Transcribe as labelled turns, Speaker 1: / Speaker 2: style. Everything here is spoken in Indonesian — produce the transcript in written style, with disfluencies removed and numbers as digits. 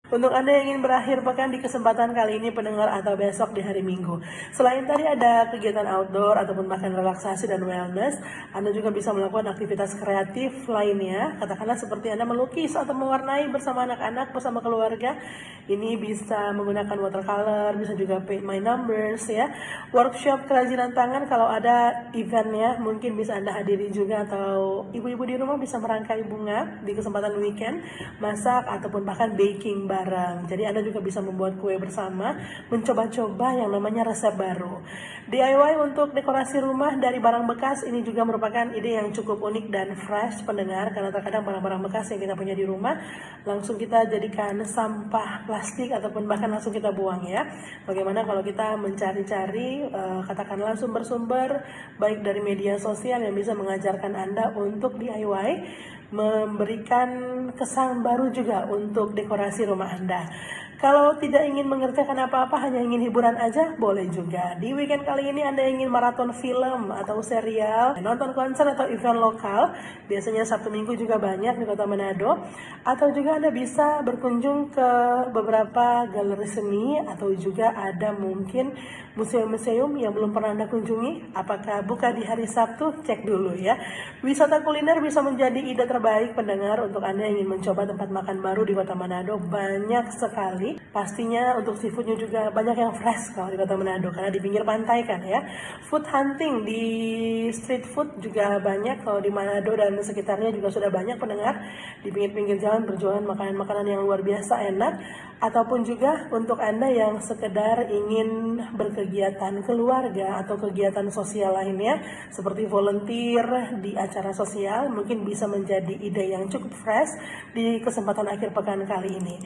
Speaker 1: Untuk Anda yang ingin berakhir pekan di kesempatan kali ini pendengar atau besok di hari Minggu. Selain tadi ada kegiatan outdoor ataupun bahkan relaksasi dan wellness, Anda juga bisa melakukan aktivitas kreatif lainnya. Katakanlah seperti Anda melukis atau mewarnai bersama anak-anak, bersama keluarga. Ini bisa menggunakan watercolor, bisa juga paint my numbers ya. Workshop kerajinan tangan kalau ada eventnya mungkin bisa Anda hadiri juga, atau ibu-ibu di rumah bisa merangkai bunga di kesempatan weekend, masak ataupun bahkan baking bareng. Jadi Anda juga bisa membuat kue bersama, mencoba-coba yang namanya resep baru. DIY untuk dekorasi rumah dari barang bekas ini juga merupakan ide yang cukup unik dan fresh pendengar, karena terkadang barang-barang bekas yang kita punya di rumah langsung kita jadikan sampah plastik ataupun bahkan langsung kita buang ya. Bagaimana kalau kita mencari-cari katakanlah sumber-sumber baik dari media sosial yang bisa mengajarkan Anda untuk DIY, memberikan kesan baru juga untuk dekorasi rumah Anda. Kalau tidak ingin mengerjakan apa-apa, hanya ingin hiburan aja, boleh juga. Di weekend kali ini Anda ingin maraton film atau serial, nonton konser atau event lokal, biasanya Sabtu Minggu juga banyak di Kota Manado, atau juga Anda bisa berkunjung ke beberapa galeri seni, atau juga ada mungkin museum-museum yang belum pernah Anda kunjungi. Apakah buka di hari Sabtu? Cek dulu ya. Wisata kuliner bisa menjadi ide terbaik pendengar untuk Anda yang ingin mencoba tempat makan baru di Kota Manado. Banyak sekali. Pastinya untuk seafoodnya juga banyak yang fresh kalau di Kota Manado, karena di pinggir pantai kan ya. Food hunting di street food juga banyak kalau di Manado dan sekitarnya juga sudah banyak pendengar. Di pinggir-pinggir jalan berjualan makanan-makanan yang luar biasa enak. Ataupun juga untuk Anda yang sekedar ingin berkegiatan keluarga atau kegiatan sosial lainnya seperti volunteer di acara sosial, mungkin bisa menjadi ide yang cukup fresh di kesempatan akhir pekan kali ini.